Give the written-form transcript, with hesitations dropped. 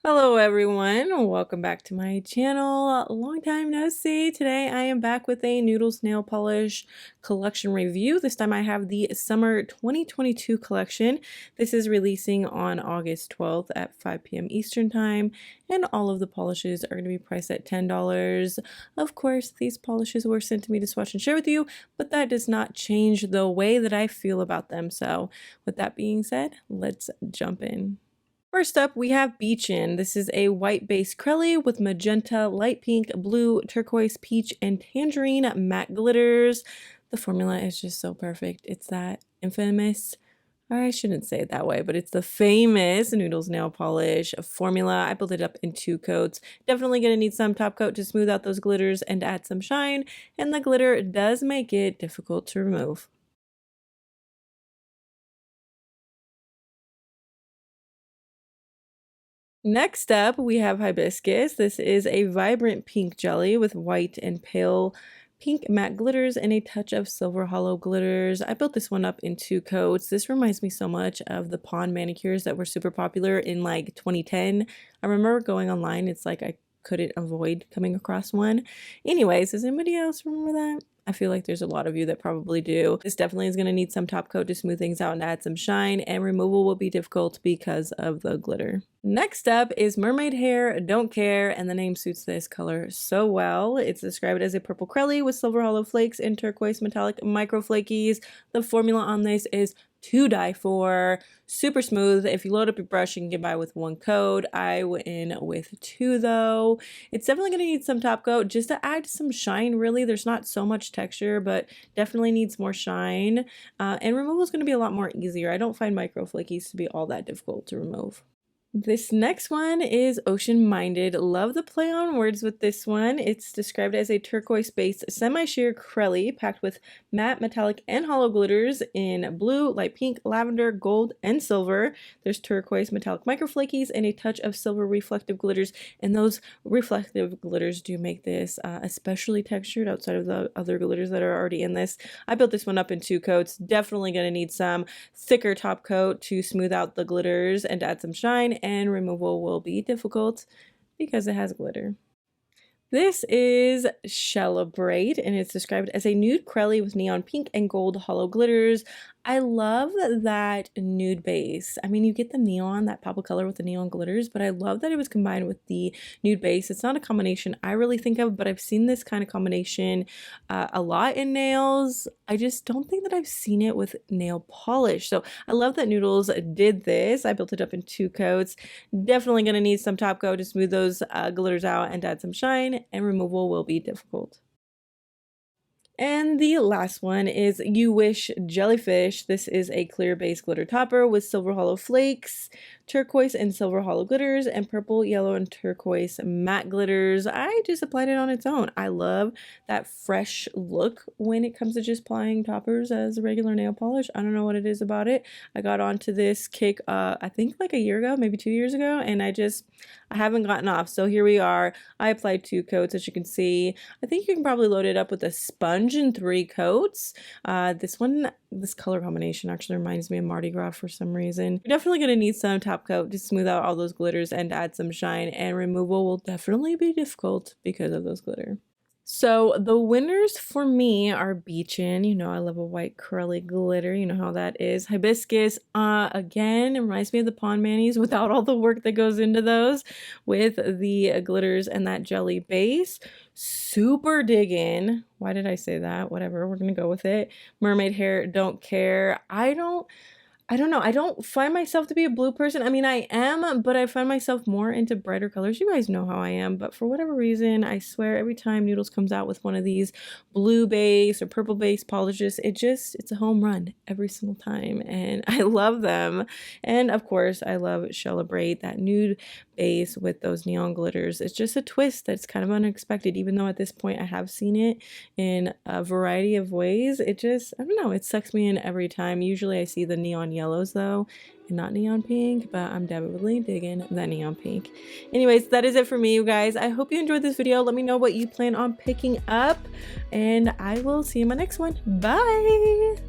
Hello everyone, welcome back to my channel. Long time no see. Today I am back with a Noodles nail polish collection review. This time I have the summer 2022 collection. This is releasing on August 12th at 5 p.m. Eastern time, and all of the polishes are going to be priced at $10. Of course, these polishes were sent to me to swatch and share with you, but that does not change the way that I feel about them. So with that being said, let's jump in. First up, we have BEACHIN. This is a white-based Crelly with magenta, light pink, blue, turquoise, peach, and tangerine matte glitters. The formula is just so perfect. It's that infamous, I shouldn't say it that way, but it's the famous Noodles nail polish formula. I built it up in 2 coats. Definitely going to need some top coat to smooth out those glitters and add some shine, and the glitter does make it difficult to remove. Next up, we have Hibiscus. This is a vibrant pink jelly with white and pale pink matte glitters and a touch of silver hollow glitters. I built this one up in 2 coats. This reminds me so much of the pond manicures that were super popular in like 2010. I remember going online, it's like I couldn't avoid coming across one. Anyways, does anybody else remember that? I feel like there's a lot of you that probably do. This definitely is going to need some top coat to smooth things out and add some shine, and removal will be difficult because of the glitter. Next up is Mermaid Hair, Don't Care, and the name suits this color so well. It's described as a purple Crelly with silver hollow flakes and turquoise metallic micro flakies. The formula on this is to die for. Super smooth. If you load up your brush, you can get by with 1 coat. I went in with 2 though. It's definitely going to need some top coat just to add some shine, really. There's not so much texture, but definitely needs more shine. And removal is going to be a lot more easier. I don't find micro flakies to be all that difficult to remove. This next one is Ocean Minded. Love the play on words with this one. It's described as a turquoise-based semi-sheer Crelly packed with matte, metallic, and hollow glitters in blue, light pink, lavender, gold, and silver. There's turquoise metallic microflakies and a touch of silver reflective glitters, and those reflective glitters do make this especially textured outside of the other glitters that are already in this. I built this one up in 2 coats. Definitely going to need some thicker top coat to smooth out the glitters and add some shine, and removal will be difficult because it has glitter. This is SHELL-ABRATE, and it's described as a nude Crelly with neon pink and gold hollow glitters. I love that nude base. I mean, you get the neon, that purple color with the neon glitters, but I love that it was combined with the nude base. It's not a combination I really think of, but I've seen this kind of combination a lot in nails. I just don't think that I've seen it with nail polish. So I love that Noodles did this. I built it up in 2 coats. Definitely going to need some top coat to smooth those glitters out and add some shine, and removal will be difficult. And the last one is You Wish Jellyfish. This is a clear base glitter topper with silver hollow flakes, turquoise and silver hollow glitters, and purple, yellow, and turquoise matte glitters. I just applied it on its own. I love that fresh look when it comes to just applying toppers as a regular nail polish. I don't know what it is about it. I got onto this kick I think like a year ago, maybe 2 years ago, and I haven't gotten off. So here we are. I applied 2 coats, as you can see. I think you can probably load it up with a sponge in 3 coats. This color combination actually reminds me of Mardi Gras for some reason. You're definitely going to need some top coat to smooth out all those glitters and add some shine, and removal will definitely be difficult because of those glitter. So the winners for me are BEACHIN. You know I love a white curly glitter. You know how that is. Hibiscus, again, it reminds me of the pond manis without all the work that goes into those with the glitters and that jelly base. Super diggin'. Why did I say that? Whatever, we're gonna go with it. Mermaid Hair, Don't Care. I don't know. I don't find myself to be a blue person. I mean, I am, but I find myself more into brighter colors. You guys know how I am, but for whatever reason, I swear every time Noodles comes out with one of these blue base or purple base polishes, it's a home run every single time, and I love them. And of course, I love SHELL-ABRATE, that nude base with those neon glitters. It's just a twist that's kind of unexpected, even though at this point I have seen it in a variety of ways. I don't know, it sucks me in every time. Usually I see the neon yellows though, and not neon pink, but I'm definitely digging the neon pink. Anyways, that is it for me, you guys. I hope you enjoyed this video. Let me know what you plan on picking up, and I will see you in my next one. Bye!